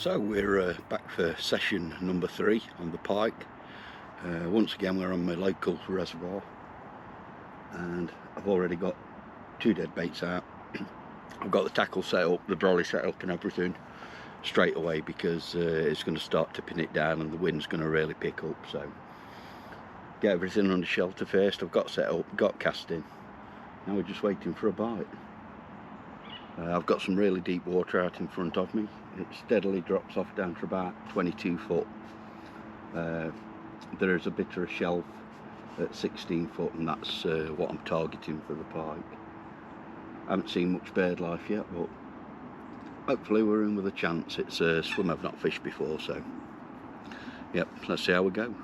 So we're back for session number 3 on the Pike. Once again we're on my local reservoir, and I've already got 2 dead baits out. I've got the tackle set up, the brolly set up and everything straight away, because it's going to start tipping it down and the wind's going to really pick up. So get everything under shelter first. I've got set up, got casting. Now we're just waiting for a bite. I've got some really deep water out in front of me. It steadily drops off down to about 22 foot. There is a bit of a shelf at 16 foot, and that's what I'm targeting for the pike. I haven't seen much bird life yet, but hopefully we're in with a chance. It's a swim I've not fished before, so yep, let's see how we go.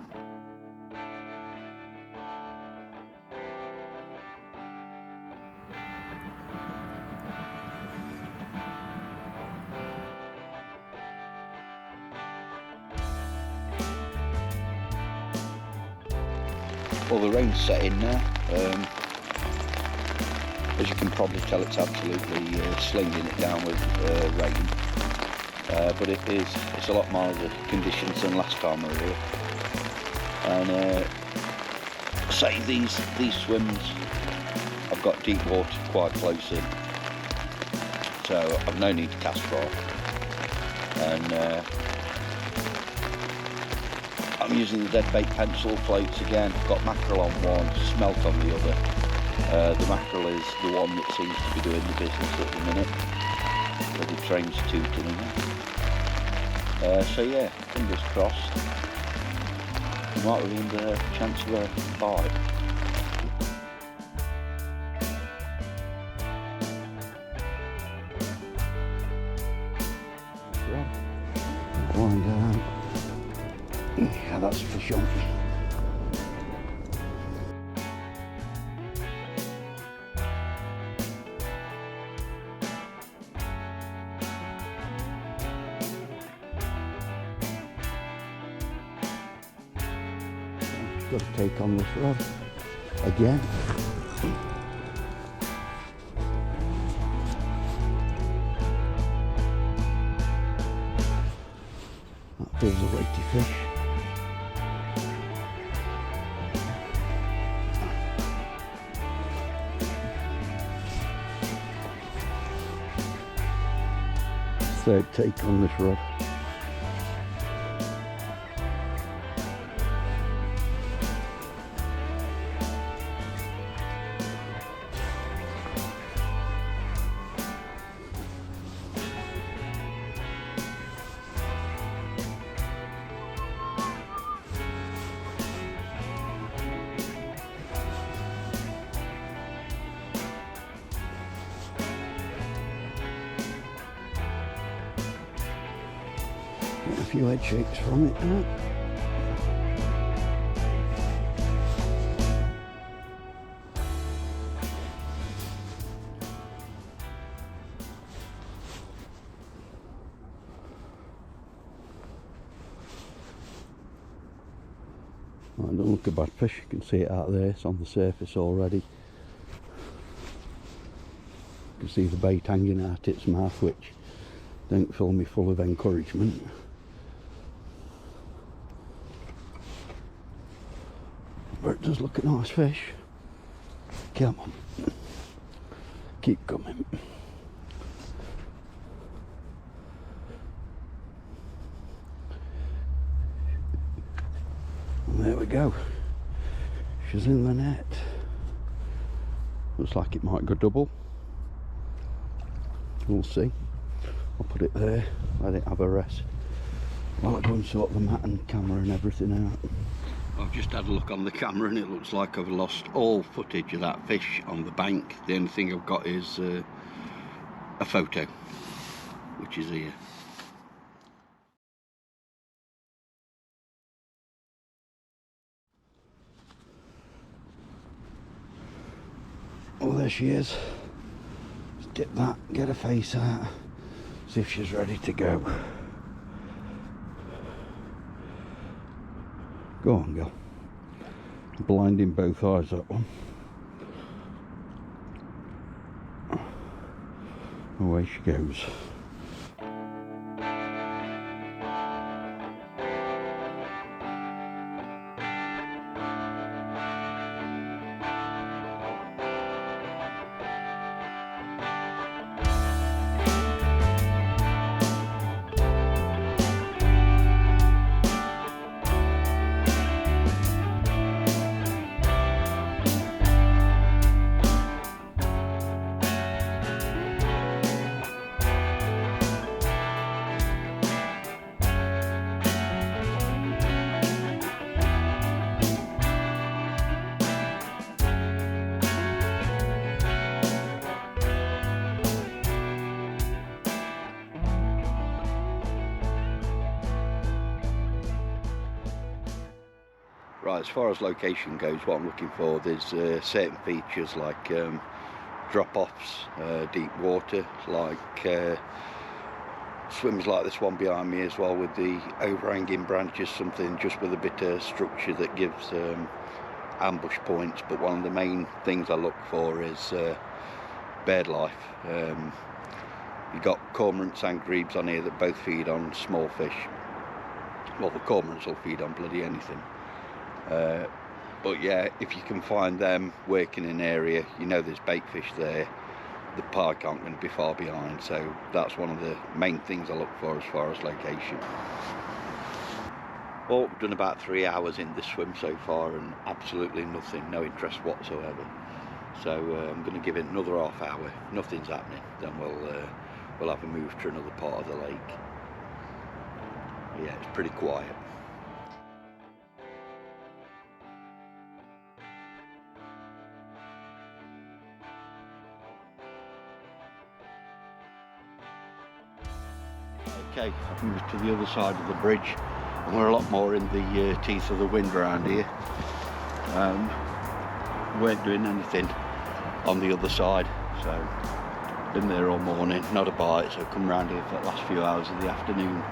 Well, the rain's set in now. As you can probably tell, it's absolutely slinging it down with rain. But it's a lot milder conditions than last time we were here. And say these swims, I've got deep water quite close in, so I've no need to cast for. And I'm using the dead bait pencil floats again. I've got mackerel on one, smelt on the other. The mackerel is the one that seems to be doing the business at the minute, where the train's tooting in. So yeah, fingers crossed. We might be in the chance of a bite. Line down. Yeah, that's for sure. Just got to take on this rod again. That feels a weighty fish. Third take on this rod. Get a few head shakes from it now. Well, it doesn't look a bad fish. You can see it out there. It's on the surface already. You can see the bait hanging out its mouth, which don't fill me full of encouragement. But it does look a nice fish. Come on. Keep coming. And there we go. She's in the net. Looks like it might go double. We'll see. I'll put it there, let it have a rest while I go and sort the mat and camera and everything out. I've just had a look on the camera and it looks like I've lost all footage of that fish on the bank. The only thing I've got is a photo, which is here. Oh, there she is. Let's dip that, get her face out, see if she's ready to go. Go on, girl. Blinding both eyes, that one. Away she goes. Right, as far as location goes, what I'm looking for, there's certain features like drop-offs, deep water, like swims like this one behind me as well, with the overhanging branches, something just with a bit of structure that gives ambush points. But one of the main things I look for is bird life. You've got cormorants and grebes on here that both feed on small fish. Well, the cormorants will feed on bloody anything. But yeah, if you can find them working in an area, you know there's bait fish there, the pike aren't going to be far behind. So that's one of the main things I look for as far as location. Well, we've done about 3 hours in this swim so far and absolutely nothing, no interest whatsoever. So I'm going to give it another half hour. If nothing's happening, then we'll have a move to another part of the lake. Yeah, it's pretty quiet. Okay, I've moved to the other side of the bridge, and we're a lot more in the teeth of the wind around here. We weren't doing anything on the other side, so been there all morning, not a bite. So come round here for the last few hours of the afternoon.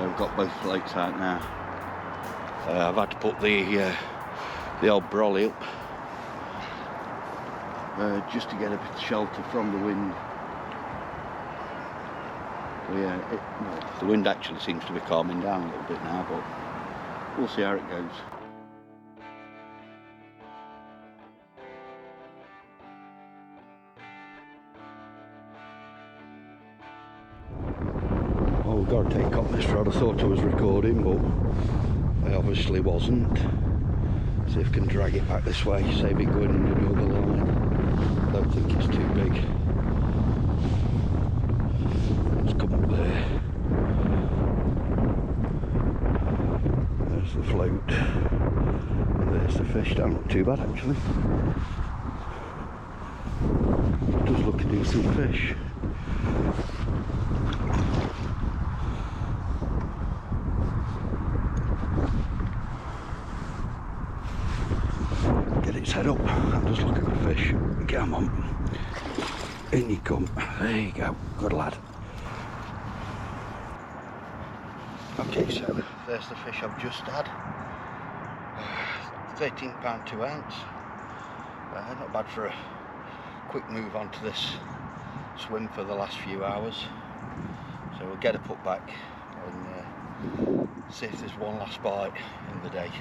We've got both floats out now. I've had to put the old brolly up just to get a bit of shelter from the wind. Yeah, well, the wind actually seems to be calming down a little bit now, but we'll see how it goes. Well, we've got to take off this rod. I thought I was recording, but I obviously wasn't. See if I can drag it back this way, save it going under the other line. I don't think it's too big. Let's come up there. There's the float. And there's the fish. Don't look too bad actually. It does look a decent fish. Get its head up. That does look a good fish. Come on. In you come. There you go. Good lad. Okay, so there's the fish I've just had. £13 2 ounce. Not bad for a quick move onto this swim for the last few hours. So we'll get her put back and see if there's one last bite in the day.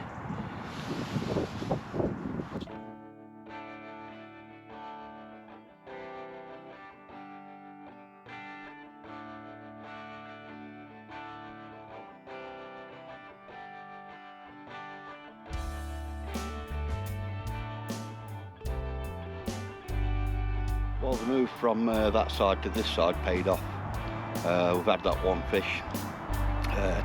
Well, the move from that side to this side paid off. We've had that one fish.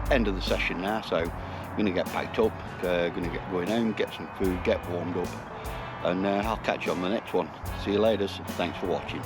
End of the session now, so I'm going to get packed up, going to get going home, get some food, get warmed up, and I'll catch you on the next one. See you later. Thanks for watching.